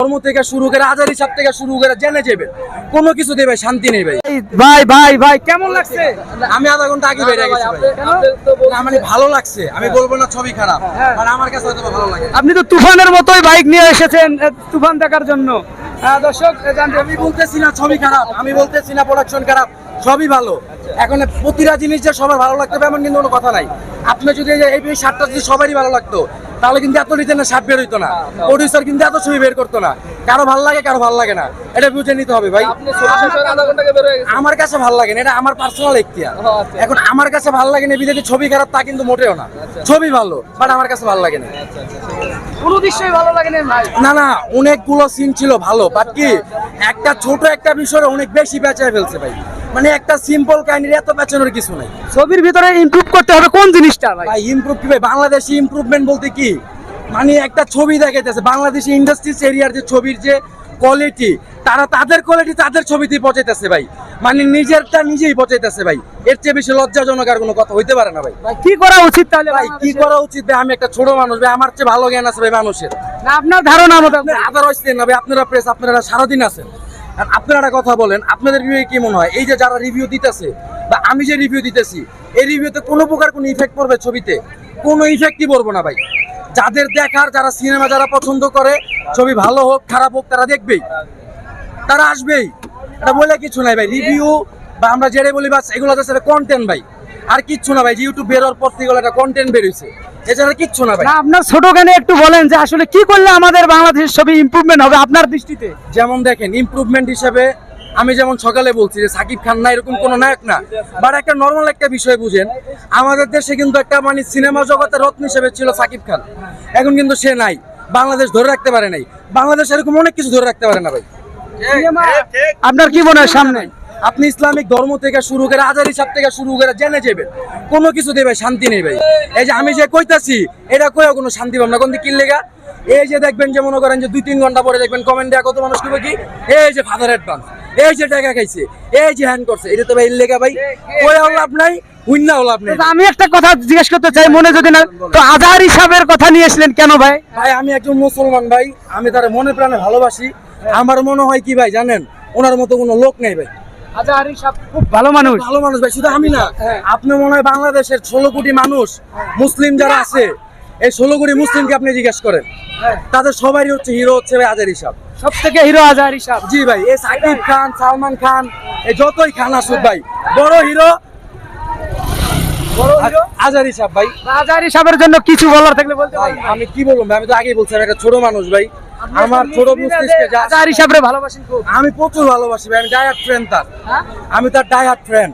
ধর্ম থেকে শুরু করে আজারি সাপ থেকে শুরু করে জেনে যাবে কোনো কিছু দেবে শান্তি নেই ভাই। ভাই ভাই ভাই কেমন লাগছে? আমি আধা ঘন্টা আগে বেরিয়ে গেছি ভাই। না, মানে ভালো লাগছে, আমি বলবো না ছবি খারাপ, আর আমার কাছে হয়তো ভালো লাগে। আপনি তো তুফানের মতোই বাইক নিয়ে এসেছেন তুফান দেখার জন্য। দর্শক আমি বলতেছি না ছবি খারাপ, আমি বলতেছি না প্রোডাকশন খারাপ, সবই ভালো। এখন প্রতিটা জিনিস যে সবার ভালো লাগতে হবে এমন কিন্তু কোনো কথা নাই। আপনি যদি এই শার্টটা যদি সবারই ভালো লাগতো তাহলে কিন্তু এত রিটেনের শার্ট বের হইতো না, প্রডিউসার কিন্তু এত ছবি বের করতো না। কারো ভালো লাগে কারো ভালো লাগে না, এটা বুঝে নিতে হবে ভাই। আমার কাছে ভালো লাগে না, এটা আমার পার্সোনাল এখতিয়ার। এখন আমার কাছে ভালো লাগে না বিদেশি ছবি খারাপ তা কিন্তু মোটেও না, ছবি ভালো, বাট আমার কাছে ভালো লাগে না। কোনো দৃশ্যই ভালো লাগে না ভাই? না না, অনেকগুলো সিন ছিল ভালো, বাট কি একটা ছোট একটা বিষয়ে অনেক বেশি পেঁচায় ফেলছে ভাই। মানে একটা সিম্পল কাহিনীর এত পেঁচানোর কিছু নাই। ছবির ভিতরে ইমপ্রুভ করতে হবে কোন জিনিসটা ভাই? ভাই ইমপ্রুভ কি ভাই, বাংলাদেশি ইমপ্রুভমেন্ট বলতে কি, মানে একটা ছবি দেখাইতেছে বাংলাদেশি ইন্ডাস্ট্রিজ এরিয়ার যে ছবির যে কোয়ালিটি, তারা তাদের কোয়ালিটি তাদের ছবিতেই পৌঁছাইতেছে ভাই, মানে নিজেরটা নিজেই পৌঁছাইতেছে ভাই। এর চেয়ে বেশি লজ্জাজনক আর কোনো কথা হইতে পারে না ভাই। কি করা উচিত তাহলে ভাই কি করা উচিত ভাই, আমি একটা ছোট মানুষ ভাই, আমার চেয়ে ভালো জ্ঞান আছে ভাই মানুষের। না আপনার ধারণা মতো আদারওয়াইজ না ভাই, আপনারা প্রেস, আপনারা সারাদিন আছেন, আর আপনারা একটা কথা বলেন, আপনাদের রিভিউ কি মনে হয় এই যে যারা রিভিউ দিতেছে বা আমি যে রিভিউ দিতেছি, এই রিভিউতে কোনো প্রকার কোনো ইফেক্ট পড়বে ছবিতে? কোনো ইফেক্টই পড়বে না ভাই। যাদের দেখার, যারা সিনেমা যারা পছন্দ করে, ছবি ভালো হোক খারাপ হোক তারা দেখবেই, তারা আসবেই। এটা বলে কিছু নাই ভাই, রিভিউ বা আমরা যেটা বলি বাস এগুলো হচ্ছে কন্টেন্ট ভাই, আর কিচ্ছু না ভাই। ইউটিউব বেরোর পর থেকে একটা কন্টেন্ট বেরোইছে, এছাড়া কিচ্ছু না ভাই। না আপনার ছোট গানে একটু বলেন যে আসলে কি করলে আমাদের বাংলাদেশের ছবি ইমপ্রুভমেন্ট হবে আপনার দৃষ্টিতে? যেমন দেখেন ইমপ্রুভমেন্ট হিসেবে আমি যেমন সকালে বলছি যে সাকিব খান না এরকম কোনো নায়ক না, বাট একটা নর্মাল একটা বিষয় বুঝেন, আমাদের দেশে কিন্তু একটা মানে সিনেমা জগতের রত্ন হিসেবে ছিল সাকিব খান, এখন কিন্তু সে নাই, বাংলাদেশ ধরে রাখতে পারে নাই, বাংলাদেশ এরকম অনেক কিছু ধরে রাখতে পারে না ভাই। আপনার কি মনে হয় সামনে? আপনি ইসলামিক ধর্ম থেকে শুরু করে আজারি সাপ থেকে শুরু করে জেনে যাবেন কোনো কিছু দেবে শান্তি নেই ভাই। এই যে আমি যে কইতাছি এটা কইও কোনো শান্তি পাবো না, কোন দিকে লেগা। এই যে দেখবেন যে মনে করেন যে 2-3 ঘন্টা পরে দেখবেন কমেন্ট দেয়া কত মানুষ কি কি, এই যে ফাদার অ্যাডভান্স, এই যে টাকা খাইছে, এই যে হ্যান্ড করছে, এটা তো ভাই লেগা ভাই, কইও লাভ নাই, হুইন্না লাভ নাই। আমি একটা কথা জিজ্ঞেস করতে চাই, মনে যদি না তো আজহারি সাহেবের কথা নিয়ে এসেছিলেন কেন ভাই? ভাই আমি একজন মুসলমান ভাই, আমি তার মনে প্রাণে ভালোবাসি। আমার মনে হয় কি ভাই জানেন, ওনার মতো কোনো লোক নেই ভাই। আজহারি সাহেব খুব ভালো মানুষ, ভালো মানুষ ভাই, শুধু আমি না, আপনি মনে হয় বাংলাদেশের 16 কোটি মানুষ মুসলিম যারা আছে, এই 16 কোটি মুসলিমকে আপনি জিজ্ঞেস করেন, তাদের সবারই হচ্ছে হিরো হচ্ছে ভাই আজহারি সাহেব, সব থেকে হিরো আজহারি সাহেব। জি ভাই, এই সাকিব খান, সালমান খান, এই যতই খান আসুক ভাই, বড় হিরো আজহারি সাহেব ভাই। আজহারি সাহেবের জন্য কিছু বলার থাকলে বলতে ভাই পারেন। আমি কি বলবো ভাই, আমি তো আগেই বলছি আমি একটা ছোট মানুষ ভাই, আমার ছোট মস্তিষ্কে যা, আজহারি সাহেবরে ভালোবাসেন খুব। আমি প্রচুর ভালোবাসি ভাই, আমি ডাই হার্ট ফ্রেন্ড তার, আমি তার ডাই হার্ট ফ্রেন্ড।